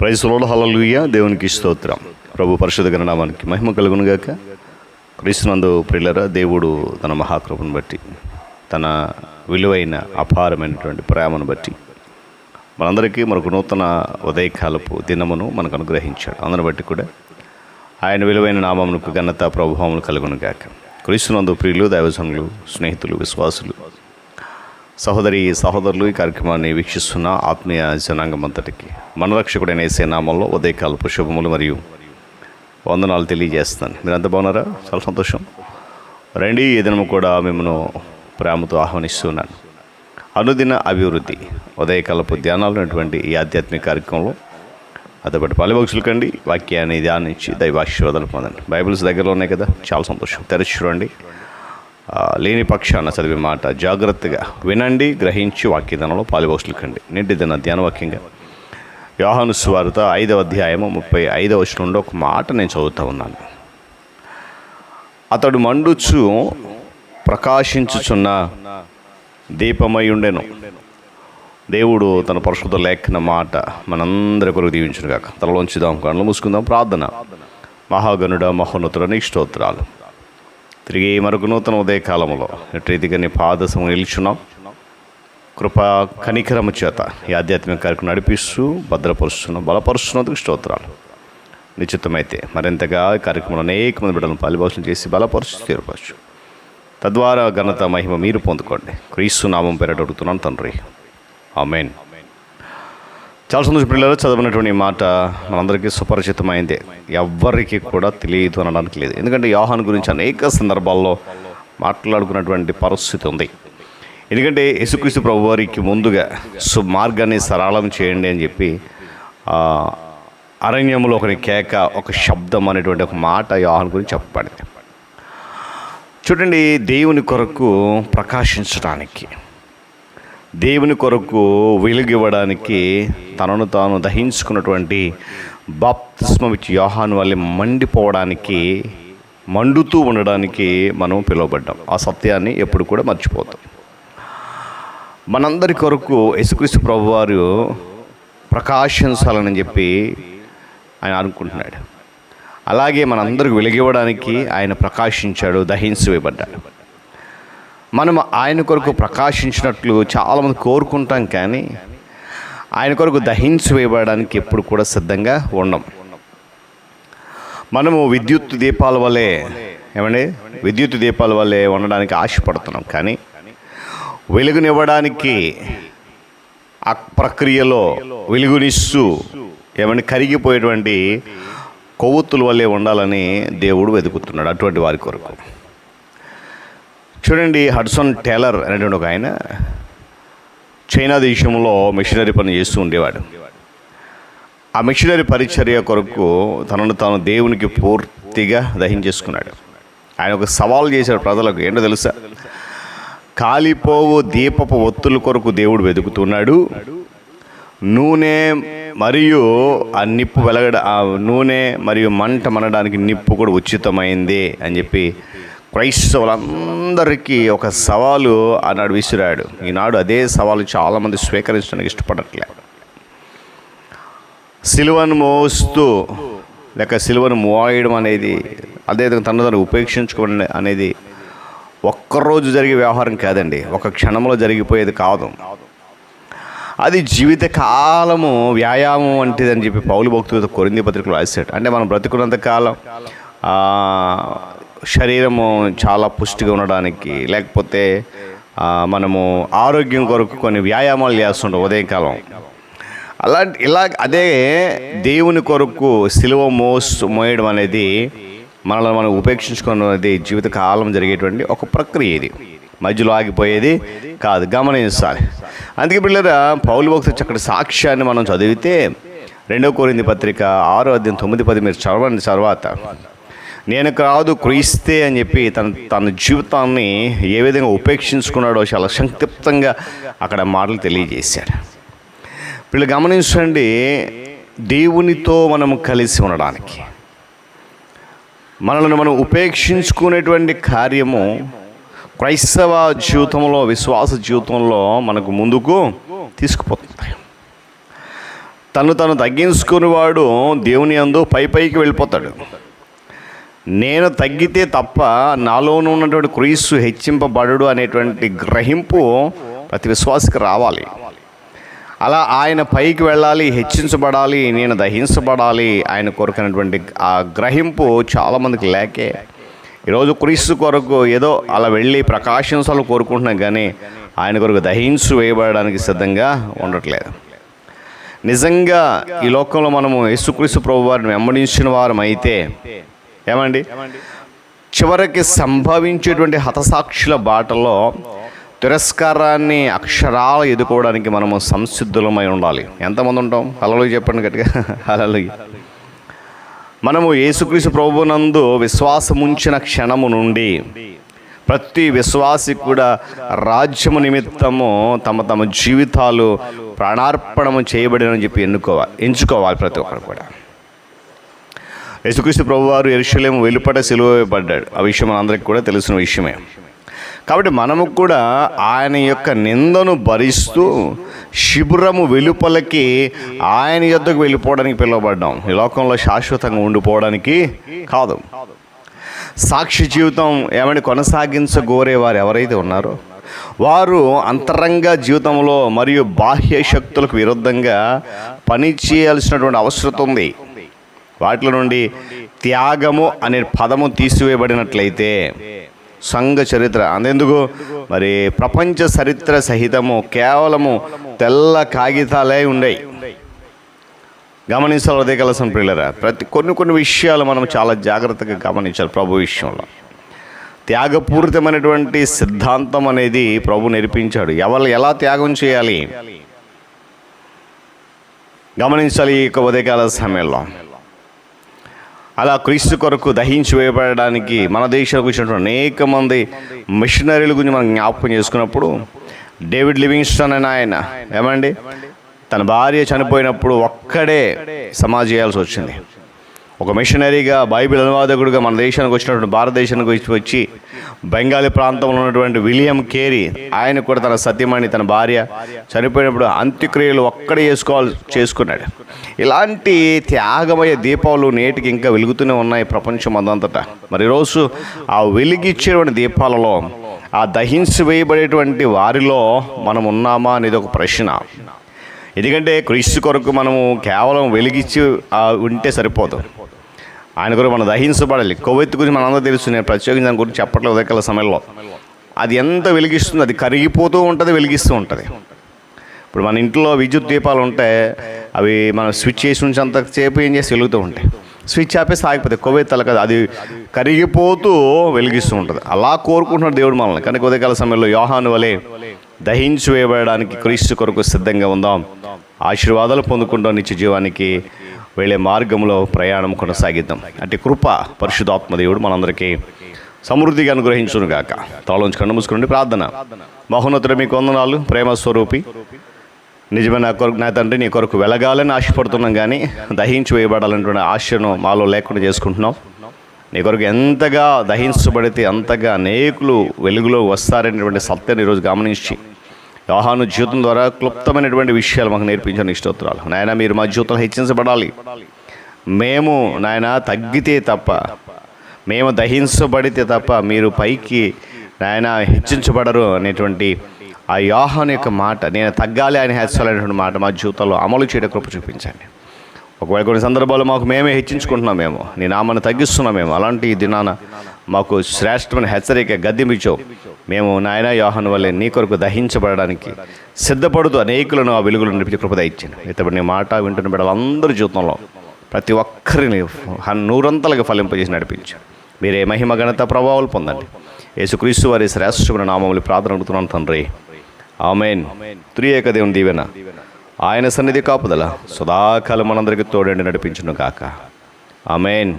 Praise lord, హల్లెలూయా. దేవునికి స్తోత్రం. ప్రభు పరిశుద్ధ నామానికి మహిమ కలుగును గాక. క్రీస్తునందు ప్రియులారా, దేవుడు తన మహాకృపను బట్టి, తన విలువైన అపారమైనటువంటి ప్రేమను బట్టి మనందరికీ మరొక నూతన ఉదయకాలపు దినమును మనకు అనుగ్రహించాడు. అందరిని బట్టి కూడా ఆయన విలువైన నామమునకు ఘనత ప్రభావములు కలుగును గాక. క్రీస్తునందు ప్రియులు, దైవజనులు, స్నేహితులు, విశ్వాసులు, సహోదరులు ఈ కార్యక్రమాన్ని వీక్షిస్తున్న ఆత్మీయ జనాంగం అంతటికి మన రక్షకుడైన యేసయ్య నామంలో ఉదయకాలపు శుభములు మరియు వందనాలు తెలియజేస్తాను. మీరంతా బాగున్నారా? చాలా సంతోషం. రండి, ఈ దినము కూడా మిమ్మల్ని ప్రేమతో ఆహ్వానిస్తున్నాను. అనుదిన అభివృద్ధి ఉదయకాలపు ధ్యానాలు ఉన్నటువంటి ఈ ఆధ్యాత్మిక కార్యక్రమంలో అదొకటి పాలిభాగస్తులు కండి, వాక్యాన్ని ధ్యానించి దైవాశీర్వాదాలు పొందండి. బైబిల్స్ దగ్గరలో ఉన్నాయి కదా, చాలా సంతోషం. తెరచి చూడండి. లేని పక్షాన చదివే మాట జాగ్రత్తగా వినండి, గ్రహించి వాక్యదానంలో పాలిభాగస్తులు కండి. నేటి దిన ధ్యానవాక్యంగా యోహాను సువార్త 5వ అధ్యాయము 35వ వచనం నుండి ఒక మాట నేను చదువుతూ ఉన్నాను. అతడు మండుచు ప్రకాశించుచున్న దీపమై ఉండెను. దేవుడు తన పరిశుద్ధ లేఖన మాట మనందరి కొరకు దీవించును గాక. తలలోంచుదాం, కళ్ళు మూసుకుందాం. ప్రార్థన. మహాగణుడ, మహోన్నతుడ, నీ స్తోత్రాలు. తిరిగి మరొక నూతన ఉదయకాలంలో ఎట్రీతిగా నీ పాదసము నిలుచున్నాం. కృపా కనికరము చేత ఈ ఆధ్యాత్మిక కార్యక్రమం నడిపిస్తూ భద్రపరుస్తున్నాం, బలపరుస్తున్నందుకు స్తోత్రాలు. నిశ్చితమైతే మరింతగా ఈ కార్యక్రమంలో అనేక మంది బిడ్డలను పాలిభాగం చేసి బలపరుచు తీర్పచ్చు. తద్వారా ఘనత మహిమ మీరు పొందుకోండి. క్రీస్తు నామం పేరట అడుగుతున్నాను తండ్రి, ఆమేన్. చాలా సంతోషం పిల్లలు. చదవనటువంటి మాట మనందరికీ సుపరిచితమైందే, ఎవ్వరికి కూడా తెలియదు అనడానికి లేదు. ఎందుకంటే యోహాను గురించి అనేక సందర్భాల్లో మాట్లాడుకున్నటువంటి పరిస్థితి ఉంది. ఎందుకంటే యేసుక్రీస్తు ప్రభు వారికి ముందుగా మార్గాన్ని సరళం చేయండి అని చెప్పి అరణ్యంలో ఒకరి కేక, ఒక శబ్దం అనేటువంటి ఒక మాట యోహాను గురించి చెప్పబడింది. చూడండి, దేవుని కొరకు ప్రకాశించడానికి, దేవుని కొరకు వెలుగివ్వడానికి తనను తాను దహించుకున్నటువంటి బాప్తిస్మం ఇచ్చి యోహాను వల్లే మండిపోవడానికి, మండుతూ ఉండడానికి మనం పిలువబడ్డాం. ఆ సత్యాన్ని ఎప్పుడు కూడా మర్చిపోతాం. మనందరి కొరకు యేసుక్రీస్తు ప్రభువారు ప్రకాశించాలని చెప్పి ఆయన అనుకుంటున్నాడు. అలాగే మనందరికి వెలిగివ్వడానికి ఆయన ప్రకాశించాడు, దహించివేయబడ్డాడు. మనం ఆయన కొరకు ప్రకాశించినట్లు చాలామంది కోరుకుంటాం, కానీ ఆయన కొరకు దహించివేయబడడానికి ఎప్పుడు కూడా సిద్ధంగా ఉండం. మనము విద్యుత్ దీపాల వల్లే విద్యుత్ దీపాల వల్లే ఉండడానికి ఆశపడుతున్నాం, కానీ వెలుగునివ్వడానికి ఆ ప్రక్రియలో వెలుగునిస్తూ కరిగిపోయేటువంటి కొవ్వొత్తుల వల్లే ఉండాలని దేవుడు వెతుకుతున్నాడు అటువంటి వారి కొరకు. చూడండి, హడ్సన్ టేలర్ అనేటువంటి ఒక ఆయన చైనా దేశంలో మిషనరీ పని చేస్తూ ఉండేవాడు. ఆ మిషనరీ పరిచర్య కొరకు తనను తాను దేవునికి పూర్తిగా దహించేసుకున్నాడు. ఆయన ఒక సవాల్ చేశాడు ప్రజలకు. ఏంటో తెలుసా? కాలిపోవు దీపపు ఒత్తుల కొరకు దేవుడు వెతుకుతున్నాడు. నూనె మరియు ఆ నిప్పు ఆ నూనె మరియు మంట మనడానికి నిప్పు కూడా ఉచితమైంది అని చెప్పి క్రైస్తవులందరికీ ఒక సవాలు ఆనాడు విసిరాడు. ఈనాడు అదే సవాలు చాలామంది స్వీకరించడానికి ఇష్టపడట్లే. సిలువను మోస్తూ లేక సిలువను మోయడం అనేది, అదేవిధంగా తను ఉపేక్షించుకోవడం అనేది ఒక్కరోజు జరిగే వ్యవహారం కాదండి, ఒక క్షణంలో జరిగిపోయేది కాదు. అది జీవిత కాలము వ్యాయామం వంటిది అని చెప్పి పౌలు భక్తులతో కొరింథీ పత్రికలో రాశాడు. అంటే మనం బ్రతికున్నంత కాలం శరీరము చాలా పుష్టిగా ఉండడానికి, లేకపోతే మనము ఆరోగ్యం కొరకు కొన్ని వ్యాయామాలు చేస్తుంటాం ఉదయకాలం. అదే దేవుని కొరకు సిలువ మోయడం అనేది, మనల్ని మనం ఉపేక్షించుకోవడం అనేది జీవితకాలం జరిగేటువంటి ఒక ప్రక్రియ. ఇది మధ్యలో ఆగిపోయేది కాదు, గమనించాలి. అందుకే పిల్లరా, పౌలు భక్తుడు చక్కటి సాక్ష్యాన్ని మనం చదివితే 2వ కొరింథీ పత్రిక 6వ అధ్యాయం 9-10 మీరు చదవండి. తర్వాత నేను కాదు క్రీస్తే అని చెప్పి తన జీవితాన్ని ఏ విధంగా ఉపేక్షించుకున్నాడో చాలా సంక్షిప్తంగా అక్కడ మాటలు తెలియజేశాడు. వీళ్ళు గమనించండి, దేవునితో మనం కలిసి ఉండడానికి, మనల్ని మనం ఉపేక్షించుకునేటువంటి కార్యము క్రైస్తవ జీవితంలో, విశ్వాస జీవితంలో మనకు ముందుకు తీసుకుపోతుంది. తను తగ్గించుకునేవాడు దేవుని యందు పైకి వెళ్ళిపోతాడు. నేను తగ్గితే తప్ప నాలోనూ ఉన్నటువంటి క్రీస్తు హెచ్చింపబడడు అనేటువంటి గ్రహింపు ప్రతి విశ్వాసికి రావాలి. అలా ఆయన పైకి వెళ్ళాలి, హెచ్చించబడాలి, నేను దహించబడాలి ఆయన కొరకైనటువంటి ఆ గ్రహింపు చాలామందికి లేకే ఈరోజు క్రీస్తు కొరకు ఏదో అలా వెళ్ళి ప్రకాశించాలని కోరుకుంటున్నాం, కానీ ఆయన కొరకు దహించు వేయబడడానికి సిద్ధంగా ఉండట్లేదు. నిజంగా ఈ లోకంలో మనము యేసుక్రీస్తు ప్రభు వారిని వెంబడించిన వారం అయితే ఏమండి, చివరికి సంభవించేటువంటి హతసాక్షుల బాటలో తిరస్కారాన్ని అక్షరాలు ఎదుర్కోవడానికి మనము సంసిద్ధులమై ఉండాలి. ఎంతమంది ఉంటాం? హల్లెలూయా చెప్పండి గట్టిగా, హల్లెలూయా. మనము యేసుక్రీస్తు ప్రభువునందు విశ్వాసముంచిన క్షణము నుండి ప్రతి విశ్వాసి కూడా రాజ్యము నిమిత్తము తమ జీవితాలు ప్రాణార్పణము చేయబడినని చెప్పి ఎంచుకోవాలి ప్రతి ఒక్కరు కూడా. యేసుక్రీస్తు ప్రభువారు యెరూషలేము వెలుపట సిలువ వేయబడ్డాడు. ఆ విషయం మనందరికీ కూడా తెలిసిన విషయమే. కాబట్టి మనము కూడా ఆయన యొక్క నిందను భరిస్తూ శిబిరము వెలుపలకి ఆయన యొద్దకు వెళ్ళిపోవడానికి పిలువబడ్డాం. ఈ లోకంలో శాశ్వతంగా ఉండిపోవడానికి కాదు. సాక్షి జీవితం కొనసాగించగోరే వారు ఎవరైతే ఉన్నారో వారు అంతరంగ జీవితంలో మరియు బాహ్య శక్తులకు విరుద్ధంగా పని చేయాల్సినటువంటి అవసరం ఉంది. వాటిలో నుండి త్యాగము అనే పదము తీసివేయబడినట్లయితే సంఘ చరిత్ర అంతెందుకు మరి ప్రపంచ చరిత్ర సహితము కేవలము తెల్ల కాగితాలే ఉండేవి. గమనించాలి ఉదయకాల ప్రియులరా, కొన్ని విషయాలు మనం చాలా జాగ్రత్తగా గమనించాలి. ప్రభు విషయంలో త్యాగపూరితమైనటువంటి సిద్ధాంతం అనేది ప్రభు నేర్పించాడు. ఎలా త్యాగం చేయాలి గమనించాలి. ఈ యొక్క ఉదయకాల సమయంలో అలా క్రీస్తు కొరకు దహించి వేయబడడానికి మన దేశానికి వచ్చినటువంటి అనేక మంది మిషనరీల గురించి మనం జ్ఞాపకం చేసుకున్నప్పుడు డేవిడ్ లివింగ్స్టన్ అని ఆయన తన భార్య చనిపోయినప్పుడు ఒక్కడే సమాధి చేయాల్సి వచ్చింది. ఒక మిషనరీగా బైబిల్ అనువాదకుడిగా మన దేశానికి వచ్చినటువంటి భారతదేశానికి వచ్చి బెంగాలీ ప్రాంతంలో ఉన్నటువంటి విలియం కేరీ ఆయన కూడా తన సత్యమణి తన భార్య చనిపోయినప్పుడు అంత్యక్రియలు ఒక్కడే చేసుకున్నాడు. ఇలాంటి త్యాగమయ దీపాలు నేటికి ఇంకా వెలుగుతూనే ఉన్నాయి ప్రపంచం అంతటా. మరి ఈరోజు ఆ వెలిగిచ్చేటువంటి దీపాలలో ఆ దహించి వేయబడేటువంటి వారిలో మనం ఉన్నామా అనేది ఒక ప్రశ్న. ఎందుకంటే క్రీస్తు కొరకు మనము కేవలం వెలిగించి ఉంటే సరిపోదు, ఆయన కొరకు మనం దహించబడాలి. కొవ్వెత్తి గురించి మనందరూ తెలుసు, నేను ప్రత్యేకంగా దాని గురించి చెప్పట్లేదు. ఉదయకాల సమయంలో అది ఎంత వెలిగిస్తుంది, అది కరిగిపోతూ ఉంటుంది, వెలిగిస్తూ ఉంటుంది. ఇప్పుడు మన ఇంట్లో విద్యుత్ దీపాలు ఉంటే అవి మనం స్విచ్ చేసి ఉంచి అంతసేపు ఏం చేసి వెలుగుతూ ఉంటాయి. స్విచ్ ఆపేసి ఆగిపోతాయి, కొవ్వెత్తలు కదా, అది కరిగిపోతూ వెలిగిస్తూ ఉంటుంది. అలా కోరుకుంటున్నాడు దేవుడు మనల్ని. కానీ ఉదయకాల సమయంలో యోహాను వలె దహించి వేయబడడానికి క్రీస్తు కొరకు సిద్ధంగా ఉందాం. ఆశీర్వాదాలు పొందుకుంటాం, నిత్య జీవానికి వెళ్ళే మార్గంలో ప్రయాణం కొనసాగిద్దాం. అంటే కృప పరిశుద్ధాత్మ దేవుడు మనందరికీ సమృద్ధిగా అనుగ్రహించును గాక. తలలోంచి కన్ను మూసుకుని ప్రార్థన. మహోన్నతుడు మీకు వందనాలు, ప్రేమ స్వరూపి, నిజమైన నా తండ్రి నీ కొరకు వెలగాలని ఆశపడుతున్నాం, కానీ దహించి వేయబడాలనేటువంటి ఆశను మాలో లేకుండా చేసుకుంటున్నాం. నీ కొరకు ఎంతగా దహించబడితే అంతగా అనేకులు వెలుగులో వస్తారనేటువంటి సత్యాన్ని ఈరోజు గమనించి యోహాను జీవితం ద్వారా క్లుప్తమైనటువంటి విషయాలు మాకు నేర్పించిన స్తోత్రాలు. నాయన మీరు మా జీవితంలో హెచ్చించబడాలి. మేము నాయన తగ్గితే తప్ప, మేము దహించబడితే తప్ప మీరు పైకి నాయన హెచ్చించబడరు అనేటువంటి ఆ యోహాను యొక్క మాట, నేను తగ్గాలి ఆయన హెచ్చాలనేటువంటి మాట మా జీవితంలో అమలు చేయడం కృప చూపించండి. ఒకవేళ కొన్ని సందర్భాల్లో మాకు మేమే హెచ్చించుకుంటున్నామేమో, నీ నామాన్ని తగ్గిస్తున్నామేమో, అలాంటి దినాన మాకు శ్రేష్టమైన హెచ్చరిక గద్దెమిచ్చో మేము నాయన యోహాను వల్లే నీ కొరకు దహించబడడానికి సిద్ధపడుతూ అనేకులను ఆ వెలుగులు నిలిపి కృప ఇచ్చాను. ఇతడు నీ మాట వింటున్న బిడ్డలందరి జీవితంలో ప్రతి ఒక్కరిని 100 ఫలింపజేసి నడిపించారు. మీరే మహిమ ఘనత ప్రభావాలు పొందండి. యేసుక్రీస్తు వారి శ్రేష్టమైన నామములు ప్రార్థన అడుగుతున్నాను తండ్రి, ఆమేన్. త్రియేక దేవుని దీవెన, ఆయన సన్నిధి కాపుదల సదాకాలం మనందరికీ తోడండి నడిపించును గాక. ఆమేన్.